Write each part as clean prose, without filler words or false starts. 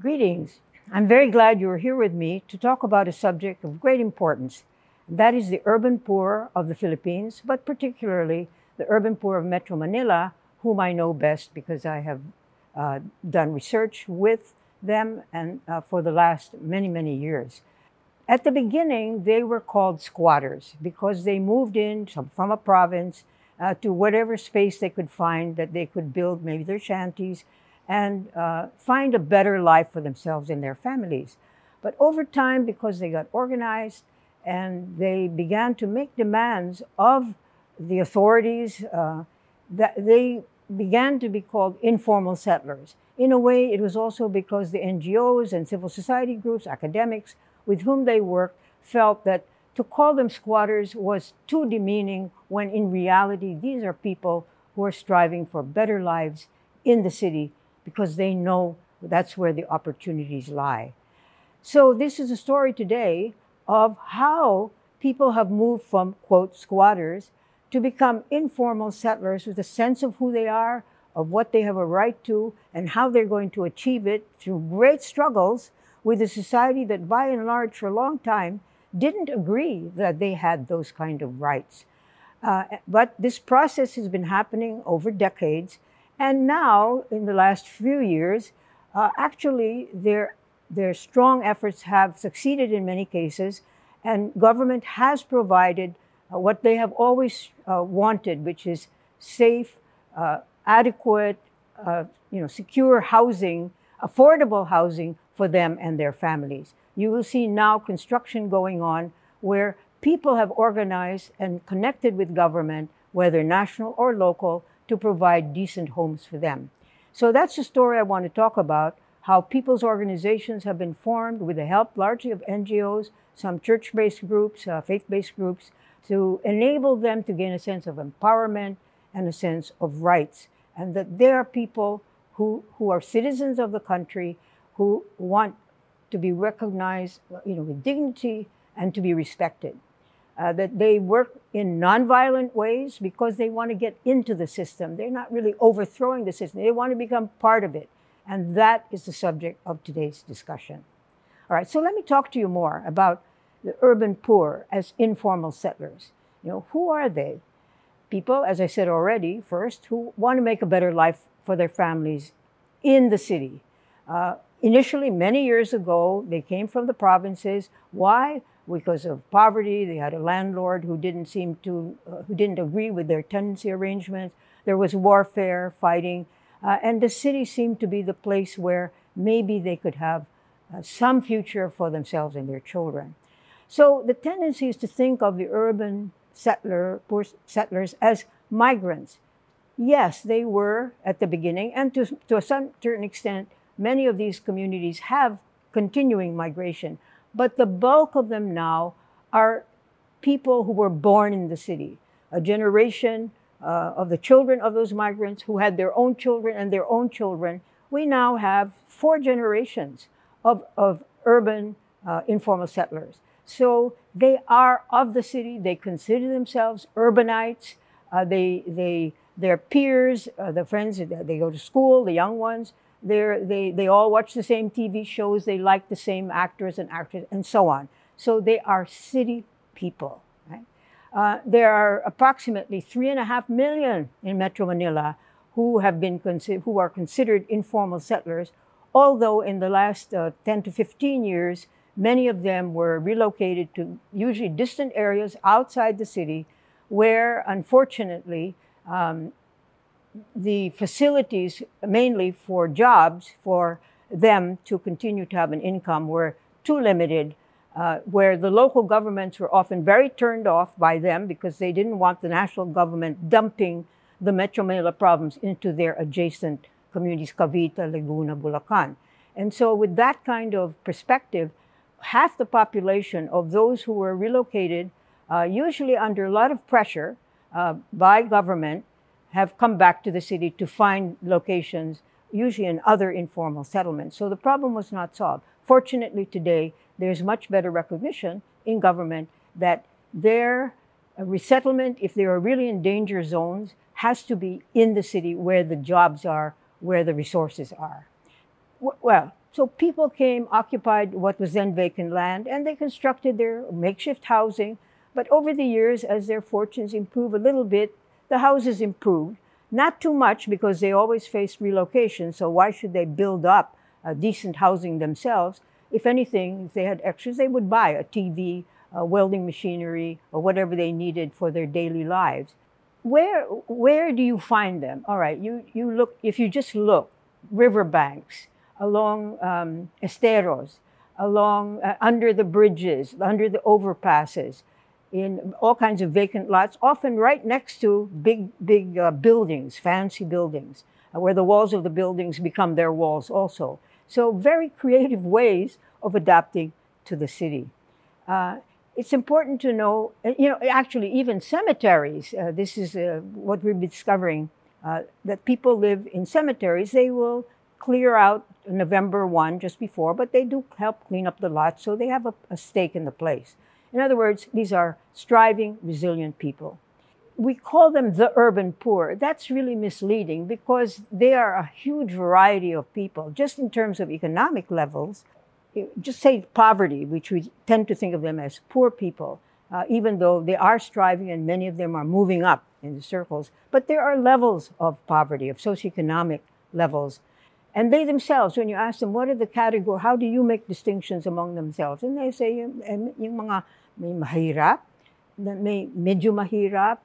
Greetings. I'm very glad you are here with me to talk about a subject of great importance. That is the urban poor of the Philippines, but particularly the urban poor of Metro Manila, whom I know best because I have done research with them and for the last many years. At the beginning, they were called squatters because they moved in from a province to whatever space they could find that they could build maybe their shanties and find a better life for themselves and their families. But over time, because they got organized and they began to make demands of the authorities, that they began to be called informal settlers. In a way, it was also because the NGOs and civil society groups, academics with whom they worked, felt that to call them squatters was too demeaning, when in reality, these are people who are striving for better lives in the city because they know that's where the opportunities lie. So this is a story today of how people have moved from, quote, squatters to become informal settlers with a sense of who they are, of what they have a right to, and how they're going to achieve it through great struggles with a society that by and large for a long time didn't agree that they had those kind of rights. But this process has been happening over decades, and now in the last few years, actually their strong efforts have succeeded in many cases, and government has provided what they have always wanted, which is safe, adequate, secure housing, affordable housing for them and their families. You will see now construction going on where people have organized and connected with government, whether national or local, to provide decent homes for them. So that's the story I want to talk about, how people's organizations have been formed with the help largely of NGOs, some church-based groups, faith-based groups, to enable them to gain a sense of empowerment and a sense of rights, and that there are people who are citizens of the country who want to be recognized, with dignity and to be respected. That they work in nonviolent ways because they want to get into the system. They're not really overthrowing the system. They want to become part of it. And that is the subject of today's discussion. All right, so let me talk to you more about the urban poor as informal settlers. Who are they? People, as I said already, first, who want to make a better life for their families in the city. Initially, many years ago, they came from the provinces. Why? Because of poverty. They had a landlord who didn't agree with their tenancy arrangements. There was warfare, fighting, and the city seemed to be the place where maybe they could have some future for themselves and their children. So the tendency is to think of the urban poor settlers as migrants. Yes, they were at the beginning, and to a certain extent, many of these communities have continuing migration, but the bulk of them now are people who were born in the city, a generation of the children of those migrants who had their own children and their own children. We now have 4 generations of urban informal settlers. So they are of the city. They consider themselves urbanites. Their peers, the friends, they go to school, the young ones, they all watch the same TV shows, they like the same actors and actresses, and so on. So they are city people. Right? There are approximately 3.5 million in Metro Manila who are considered informal settlers, although in the last 10 to 15 years, many of them were relocated to usually distant areas outside the city, where unfortunately the facilities, mainly for jobs, for them to continue to have an income, were too limited, where the local governments were often very turned off by them because they didn't want the national government dumping the Metro Manila problems into their adjacent communities, Cavite, Laguna, Bulacan. And so with that kind of perspective, half the population of those who were relocated, usually under a lot of pressure by government, have come back to the city to find locations, usually in other informal settlements. So the problem was not solved. Fortunately, today, there's much better recognition in government that their resettlement, if they are really in danger zones, has to be in the city where the jobs are, where the resources are. Well, So people came, occupied what was then vacant land, and they constructed their makeshift housing. But over the years, as their fortunes improved a little bit, the houses improved. Not too much, because they always faced relocation, so why should they build up decent housing themselves? If anything, if they had extras, they would buy a TV, welding machinery, or whatever they needed for their daily lives. Where do you find them? All right, you look, if you just look, riverbanks, along esteros, along under the bridges, under the overpasses, in all kinds of vacant lots, often right next to big buildings, fancy buildings, where the walls of the buildings become their walls also. So very creative ways of adapting to the city. It's important to know, actually even cemeteries, this is what we're discovering, that people live in cemeteries. They will clear out November 1 just before, but they do help clean up the lot, so they have a stake in the place. In other words, these are striving, resilient people. We call them the urban poor. That's really misleading, because they are a huge variety of people. Just in terms of economic levels, just say poverty, which we tend to think of them as poor people, even though they are striving and many of them are moving up in the circles. But there are levels of poverty, of socioeconomic levels. And they themselves, when you ask them, what are the categories, how do you make distinctions among themselves? And they say, yung mga may mahirap, may medyo mahirap,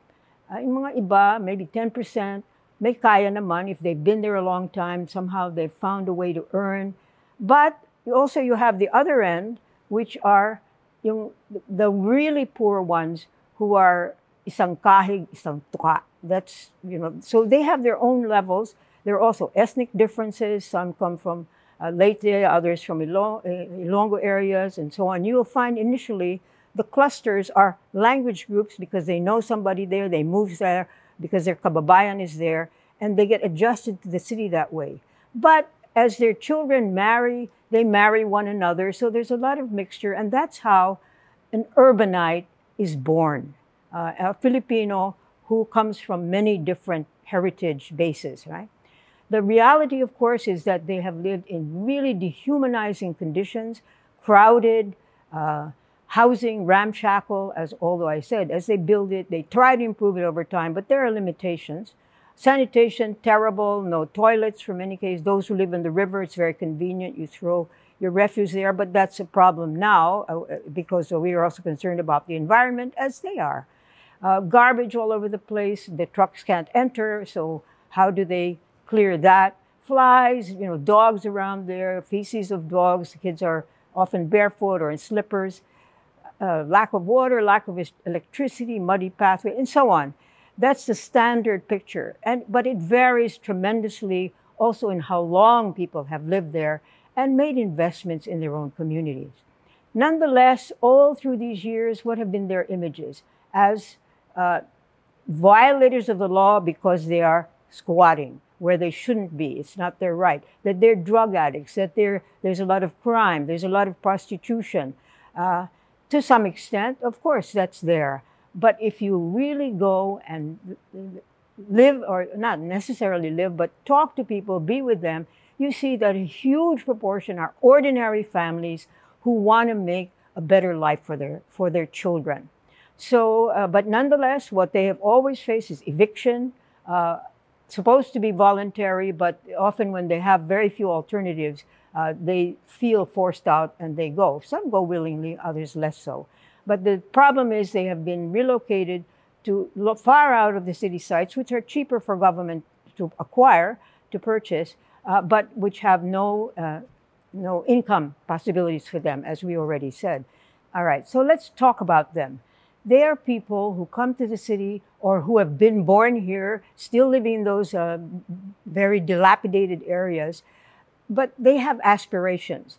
yung mga iba, maybe 10%, may kaya naman if they've been there a long time, somehow they've found a way to earn. But you have the other end, which are the really poor ones who are isang kahig, isang tuka. That's, so they have their own levels. There are also ethnic differences. Some come from Leyte, others from Ilonggo areas, and so on. You will find initially the clusters are language groups because they know somebody there, they move there because their kababayan is there, and they get adjusted to the city that way. But as their children marry, they marry one another, so there's a lot of mixture, and that's how an urbanite is born, a Filipino who comes from many different heritage bases, right? The reality, of course, is that they have lived in really dehumanizing conditions, crowded, housing ramshackle, although I said, as they build it, they try to improve it over time, but there are limitations. Sanitation, terrible, no toilets for many cases. Those who live in the river, it's very convenient. You throw your refuse there, but that's a problem now because we are also concerned about the environment, as they are. Garbage all over the place. The trucks can't enter, so how do they clear that? Flies, dogs around there, feces of dogs. The kids are often barefoot or in slippers. Lack of water, lack of electricity, muddy pathway, and so on. That's the standard picture. But it varies tremendously also in how long people have lived there and made investments in their own communities. Nonetheless, all through these years, what have been their images? As violators of the law because they are squatting where they shouldn't be. It's not their right. That they're drug addicts, that there's a lot of crime, there's a lot of prostitution. To some extent, of course, that's there. But if you really go and live, or not necessarily live, but talk to people, be with them, you see that a huge proportion are ordinary families who want to make a better life for their children. So, but nonetheless, what they have always faced is eviction, supposed to be voluntary, but often when they have very few alternatives, they feel forced out and they go. Some go willingly, others less so. But the problem is they have been relocated to far out of the city sites, which are cheaper for government to acquire, to purchase, but which have no income possibilities for them, as we already said. All right, so let's talk about them. They are people who come to the city or who have been born here, still living in those very dilapidated areas, but they have aspirations.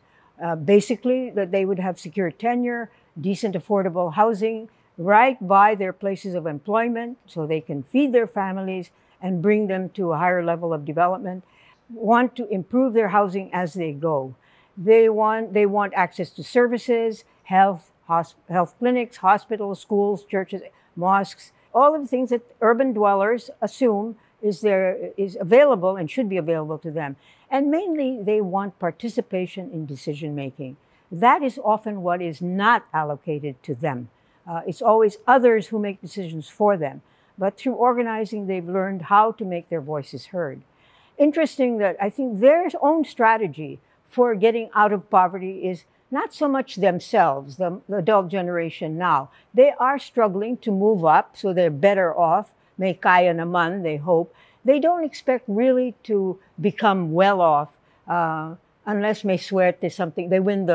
Basically, that they would have secure tenure, decent, affordable housing right by their places of employment so they can feed their families and bring them to a higher level of development, want to improve their housing as they go. They want access to services, health clinics, hospitals, schools, churches, mosques, all of the things that urban dwellers assume is available and should be available to them. And mainly, they want participation in decision making. That is often what is not allocated to them. It's always others who make decisions for them. But through organizing, they've learned how to make their voices heard. Interesting that I think their own strategy for getting out of poverty is not so much themselves, the adult generation now. They are struggling to move up, so they're better off. May kaya naman, they hope. They don't expect really to become well off unless may suerte something. They win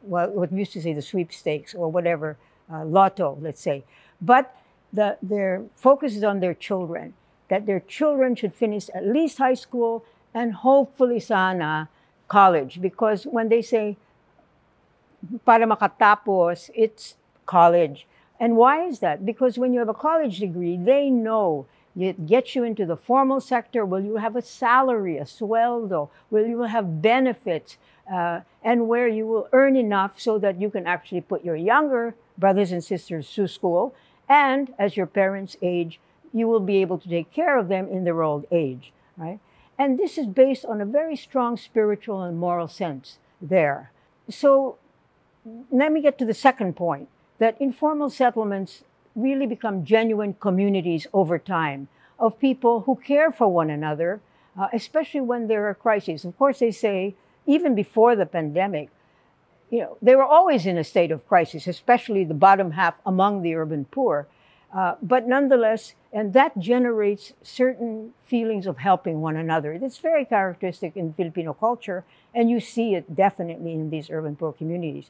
what we used to say, the sweepstakes or whatever, lotto, let's say. But their focus is on their children, that their children should finish at least high school and hopefully sana college. Because when they say, para makatapos, it's college. And why is that? Because when you have a college degree, they know it gets you into the formal sector, where you have a salary, a sueldo, where you will have benefits, and where you will earn enough so that you can actually put your younger brothers and sisters through school. And as your parents age, you will be able to take care of them in their old age, right? And this is based on a very strong spiritual and moral sense there. So let me get to the second point, that informal settlements really become genuine communities over time of people who care for one another, especially when there are crises. Of course, they say, even before the pandemic, they were always in a state of crisis, especially the bottom half among the urban poor. But nonetheless, and that generates certain feelings of helping one another. That's very characteristic in Filipino culture, and you see it definitely in these urban poor communities.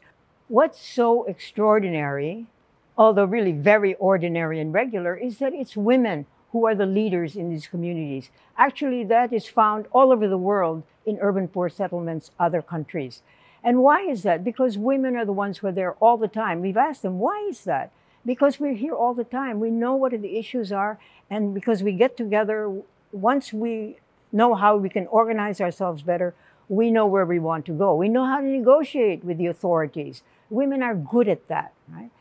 What's so extraordinary, although really very ordinary and regular, is that it's women who are the leaders in these communities. Actually, that is found all over the world in urban poor settlements, other countries. And why is that? Because women are the ones who are there all the time. We've asked them, why is that? Because we're here all the time. We know what the issues are, and because we get together, once we know how we can organize ourselves better, we know where we want to go. We know how to negotiate with the authorities. Women are good at that, right?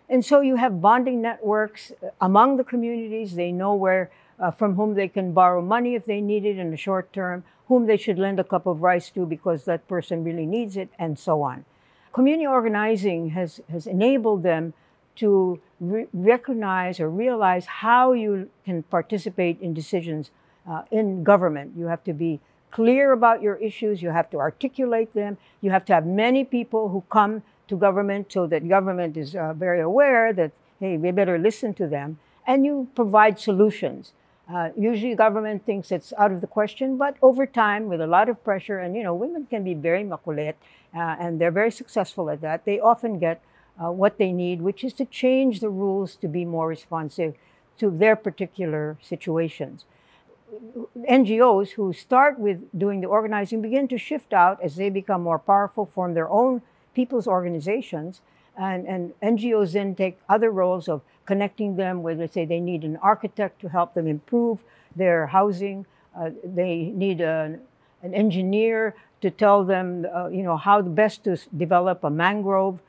And so you have bonding networks among the communities. They know where, from whom they can borrow money if they need it in the short term, whom they should lend a cup of rice to because that person really needs it, and so on. Community organizing has enabled them to recognize or realize how you can participate in decisions in government. You have to be clear about your issues. You have to articulate them. You have to have many people who come to government so that government is very aware that, hey, we better listen to them. And you provide solutions. Usually government thinks it's out of the question, but over time, with a lot of pressure, and women can be very makulit, and they're very successful at that, they often get what they need, which is to change the rules to be more responsive to their particular situations. NGOs who start with doing the organizing begin to shift out as they become more powerful, form their own people's organizations, and NGOs then take other roles of connecting them with, let's say, they need an architect to help them improve their housing. They need an engineer to tell them, how the best to develop a mangrove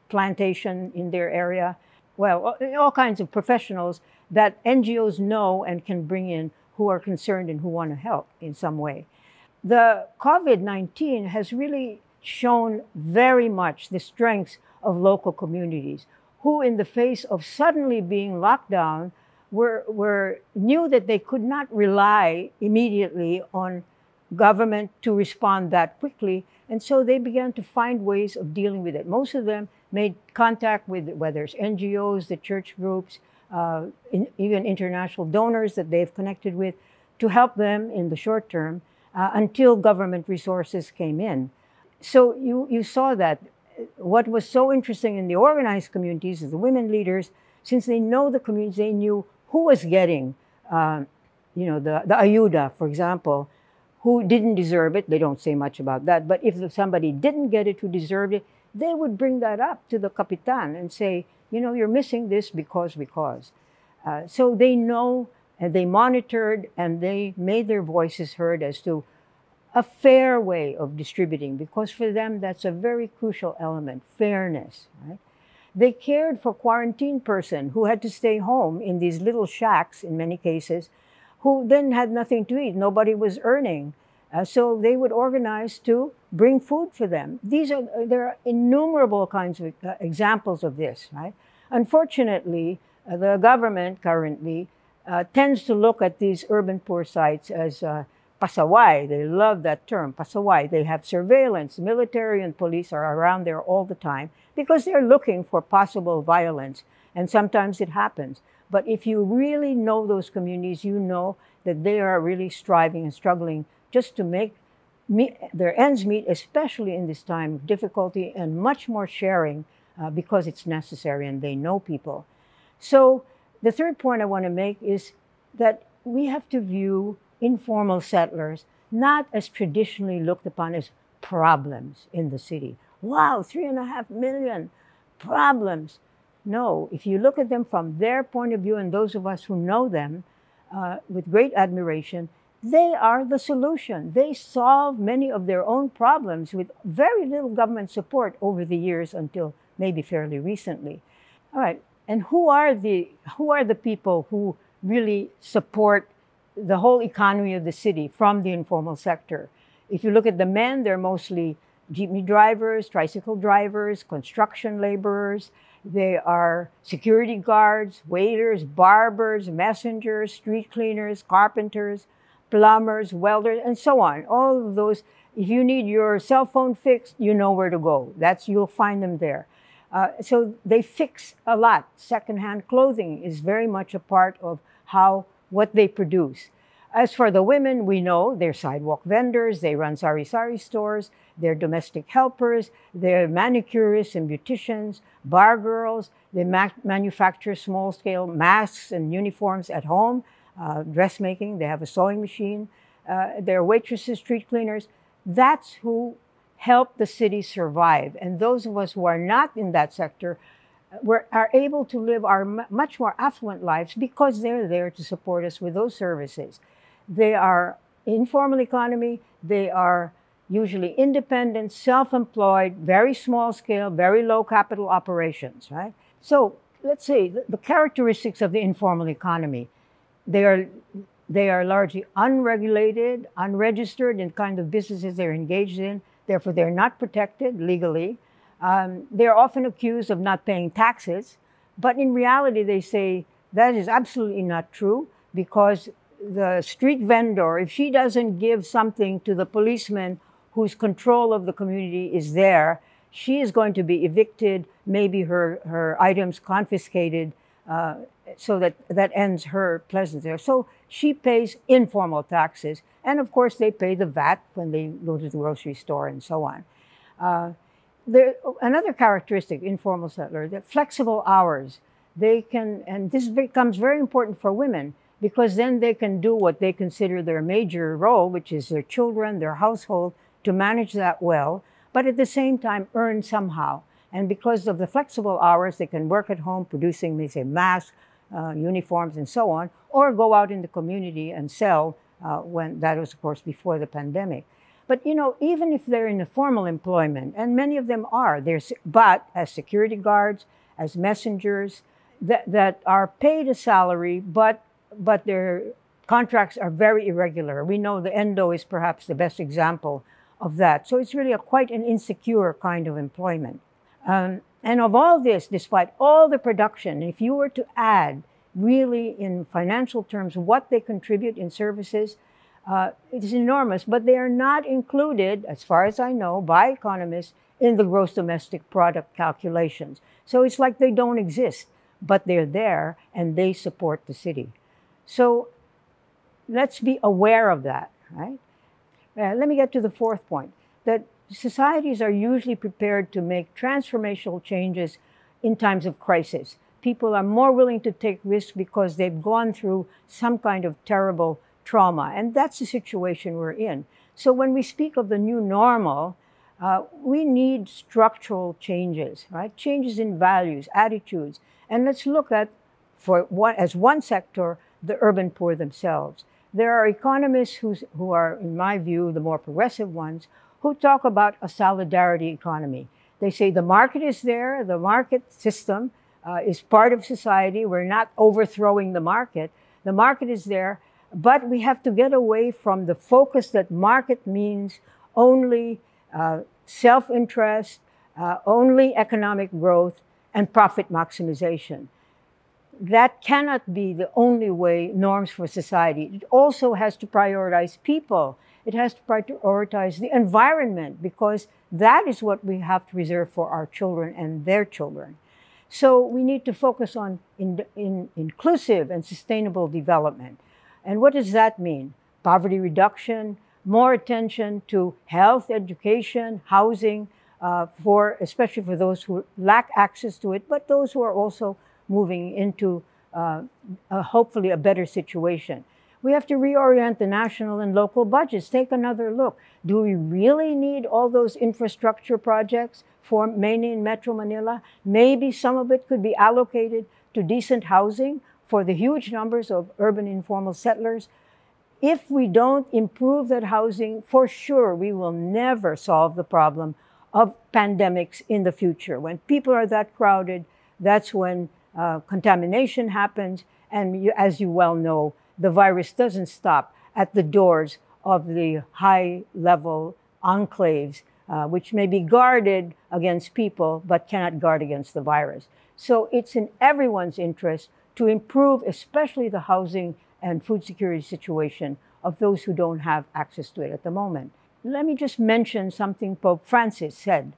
plantation in their area. Well, all kinds of professionals that NGOs know and can bring in who are concerned and who want to help in some way. The COVID-19 has really shown very much the strengths of local communities who, in the face of suddenly being locked down, knew that they could not rely immediately on government to respond that quickly. And so they began to find ways of dealing with it. Most of them made contact with, whether it's NGOs, the church groups, even international donors that they've connected with, to help them in the short term until government resources came in. So you saw that. What was so interesting in the organized communities is the women leaders, since they know the communities, they knew who was getting, the ayuda, for example, who didn't deserve it. They don't say much about that. But if somebody didn't get it who deserved it, they would bring that up to the kapitan and say, you're missing this because. So they know, and they monitored, and they made their voices heard as to a fair way of distributing, because for them, that's a very crucial element, fairness, right? They cared for quarantine person who had to stay home in these little shacks, in many cases, who then had nothing to eat. Nobody was earning. So they would organize to bring food for them. There are innumerable kinds of examples of this, right? Unfortunately, the government currently tends to look at these urban poor sites as pasaway. They love that term, pasaway. They have surveillance. Military and police are around there all the time because they're looking for possible violence. And sometimes it happens. But if you really know those communities, you know that they are really striving and struggling just to make their ends meet, especially in this time of difficulty, and much more sharing because it's necessary and they know people. So the third point I want to make is that we have to view informal settlers not as traditionally looked upon as problems in the city. Wow, 3.5 million problems. No, if you look at them from their point of view, and those of us who know them with great admiration, they are the solution. They solve many of their own problems with very little government support over the years until maybe fairly recently. All right, and who are the people who really support the whole economy of the city from the informal sector? If you look at the men, they're mostly jeepney drivers, tricycle drivers, construction laborers. They are security guards, waiters, barbers, messengers, street cleaners, carpenters, plumbers, welders, and so on. All of those, if you need your cell phone fixed, you know where to go. You'll find them there. So they fix a lot. Secondhand clothing is very much a part of what they produce. As for the women, we know they're sidewalk vendors, they run sari-sari stores, they're domestic helpers, they're manicurists and beauticians, bar girls, they manufacture small-scale masks and uniforms at home, dressmaking, they have a sewing machine, they're waitresses, street cleaners. That's who help the city survive. And those of us who are not in that sector are able to live our much more affluent lives because they're there to support us with those services. They are informal economy, they are usually independent, self-employed, very small scale, very low capital operations, right? So let's say the characteristics of the informal economy, they are largely unregulated, unregistered in kind of businesses they're engaged in, therefore they're not protected legally. They're often accused of not paying taxes, but in reality they say that is absolutely not true because the street vendor, if she doesn't give something to the policeman whose control of the community is there, she is going to be evicted, maybe her items confiscated, so that ends her pleasance there. So she pays informal taxes, and of course they pay the VAT when they go to the grocery store and so on. Another characteristic, informal settler, the flexible hours. They can, and this becomes very important for women, because then they can do what they consider their major role, which is their children, their household, to manage that well, but at the same time earn somehow. And because of the flexible hours, they can work at home producing, they say, masks, uniforms, and so on, or go out in the community and sell, when that was, of course, before the pandemic. But, you know, even if they're in a formal employment, and many of them are, but as security guards, as messengers, that are paid a salary, but their contracts are very irregular. We know the NGO is perhaps the best example of that. So it's really quite an insecure kind of employment. And of all this, despite all the production, if you were to add really in financial terms what they contribute in services, it is enormous, but they are not included, as far as I know, by economists in the gross domestic product calculations. So it's like they don't exist, but they're there and they support the city. So let's be aware of that, right? Let me get to the fourth point, that societies are usually prepared to make transformational changes in times of crisis. People are more willing to take risks because they've gone through some kind of terrible trauma, and that's the situation we're in. So when we speak of the new normal, we need structural changes, right? Changes in values, attitudes, and let's look at, as one sector, the urban poor themselves. There are economists who are, in my view, the more progressive ones, who talk about a solidarity economy. They say the market is there, the market system is part of society, we're not overthrowing the market is there, But we have to get away from the focus that market means only self-interest, only economic growth, and profit maximization. That cannot be the only way norms for society. It also has to prioritize people. It has to prioritize the environment, because that is what we have to reserve for our children and their children. So we need to focus on inclusive and sustainable development. And what does that mean? Poverty reduction, more attention to health, education, housing, especially for those who lack access to it, but those who are also moving into hopefully a better situation. We have to reorient the national and local budgets. Take another look. Do we really need all those infrastructure projects for mainly in Metro Manila? Maybe some of it could be allocated to decent housing for the huge numbers of urban informal settlers. If we don't improve that housing, for sure, we will never solve the problem of pandemics in the future. When people are that crowded, that's when contamination happens. And as you well know, the virus doesn't stop at the doors of the high-level enclaves, which may be guarded against people, but cannot guard against the virus. So it's in everyone's interest to improve, especially the housing and food security situation of those who don't have access to it at the moment. Let me just mention something Pope Francis said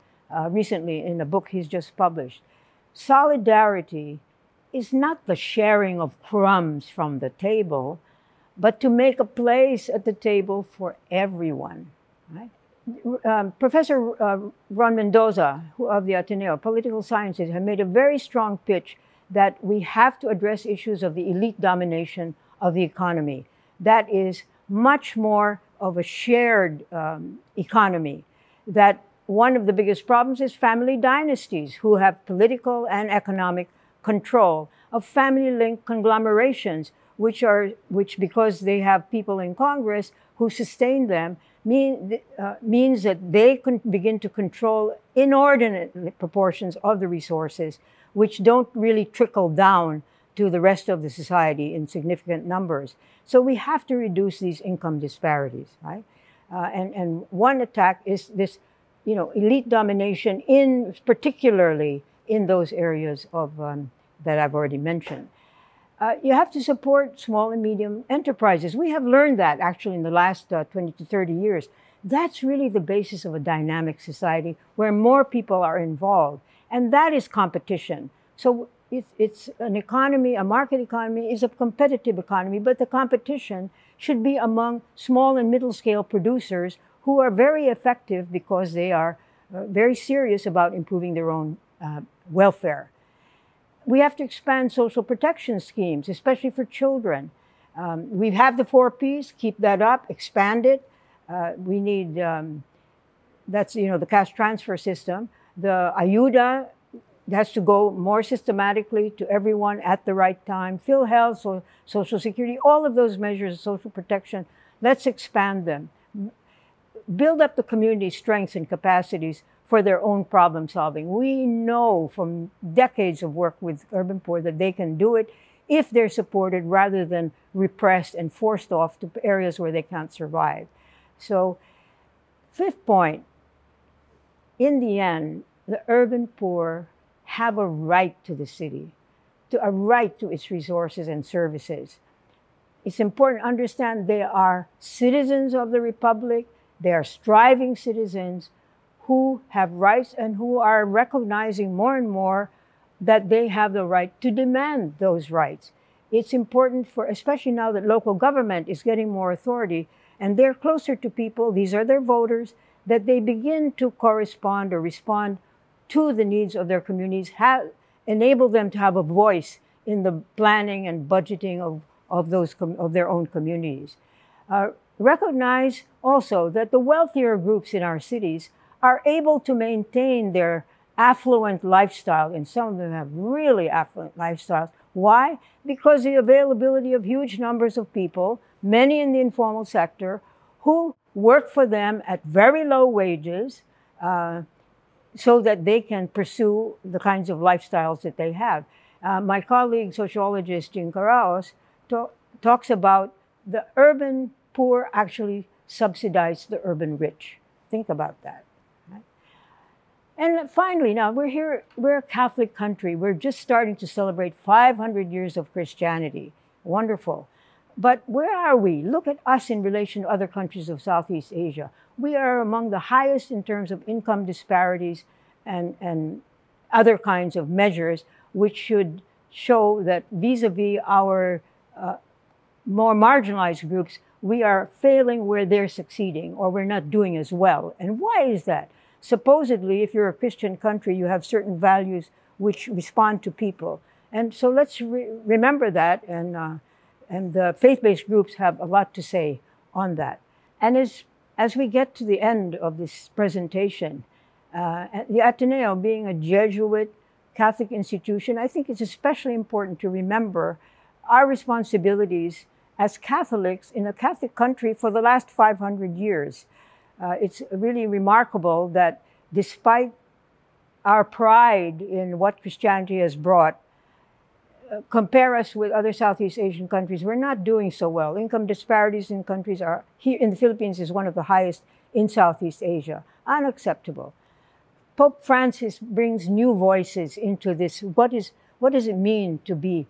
recently in a book he's just published. Solidarity is not the sharing of crumbs from the table, but to make a place at the table for everyone. Right? Professor Ron Mendoza of the Ateneo, Political Sciences, had made a very strong pitch that we have to address issues of the elite domination of the economy. That is much more of a shared economy. That one of the biggest problems is family dynasties who have political and economic control of family-linked conglomerations, which because they have people in Congress who sustain them, means that they can begin to control inordinate proportions of the resources, which don't really trickle down to the rest of the society in significant numbers. So we have to reduce these income disparities, right? And one attack is this, elite domination, particularly in those areas of that I've already mentioned. You have to support small and medium enterprises. We have learned that actually in the last 20 to 30 years. That's really the basis of a dynamic society where more people are involved. And that is competition. So it's an economy, a market economy is a competitive economy, but the competition should be among small and middle scale producers who are very effective because they are very serious about improving their own welfare. We have to expand social protection schemes, especially for children. We have the 4 Ps, keep that up, expand it. We need, that's, the cash transfer system. The ayuda has to go more systematically to everyone at the right time. PhilHealth, so Social Security, all of those measures of social protection, let's expand them. Build up the community's strengths and capacities for their own problem solving. We know from decades of work with urban poor that they can do it if they're supported rather than repressed and forced off to areas where they can't survive. So, 5th point, in the end, the urban poor have a right to the city, a right to its resources and services. It's important to understand they are citizens of the Republic, they are striving citizens who have rights and who are recognizing more and more that they have the right to demand those rights. It's important especially now that local government is getting more authority and they're closer to people, these are their voters, that they begin to correspond or respond to the needs of their communities, enable them to have a voice in the planning and budgeting of their own communities. Recognize also that the wealthier groups in our cities are able to maintain their affluent lifestyle, and some of them have really affluent lifestyles. Why? Because the availability of huge numbers of people, many in the informal sector, who work for them at very low wages so that they can pursue the kinds of lifestyles that they have. My colleague, sociologist Jim Caraos, talks about the urban poor actually subsidize the urban rich. Think about that. Right? And finally, now we're a Catholic country. We're just starting to celebrate 500 years of Christianity. Wonderful. But where are we? Look at us in relation to other countries of Southeast Asia. We are among the highest in terms of income disparities and other kinds of measures, which should show that vis-a-vis our more marginalized groups, we are failing where they're succeeding, or we're not doing as well. And why is that? Supposedly, if you're a Christian country, you have certain values which respond to people. And so let's remember that, and the faith-based groups have a lot to say on that. And as we get to the end of this presentation, the Ateneo, being a Jesuit Catholic institution, I think it's especially important to remember our responsibilities as Catholics in a Catholic country for the last 500 years. It's really remarkable that despite our pride in what Christianity has brought, compare us with other Southeast Asian countries, we're not doing so well. Income disparities in countries are, here in the Philippines is one of the highest in Southeast Asia. Unacceptable. Pope Francis brings new voices into this. What does it mean to be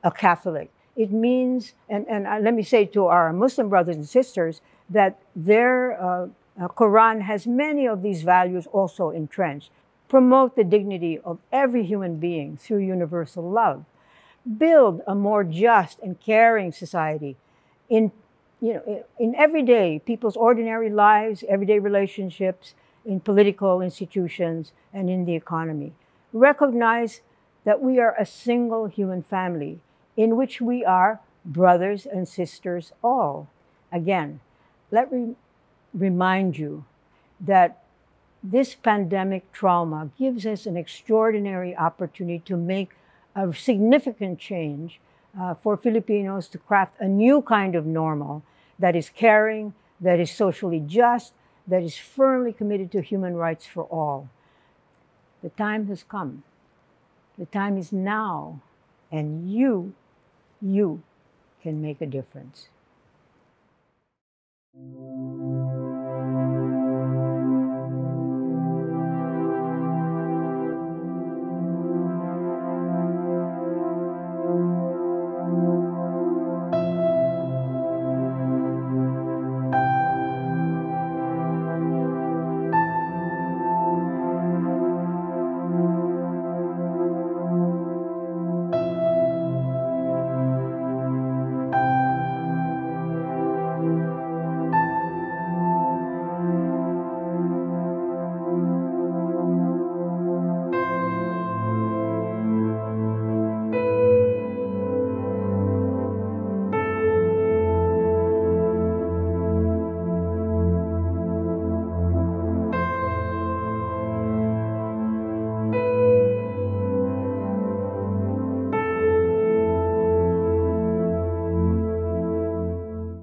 a Catholic? It means, and let me say to our Muslim brothers and sisters, that their Quran has many of these values also entrenched. Promote the dignity of every human being through universal love. Build a more just and caring society in everyday people's ordinary lives, everyday relationships, in political institutions, and in the economy. Recognize that we are a single human family in which we are brothers and sisters all. Again, let me remind you that this pandemic trauma gives us an extraordinary opportunity to make a significant change for Filipinos to craft a new kind of normal that is caring, that is socially just, that is firmly committed to human rights for all. The time has come. The time is now, and you can make a difference.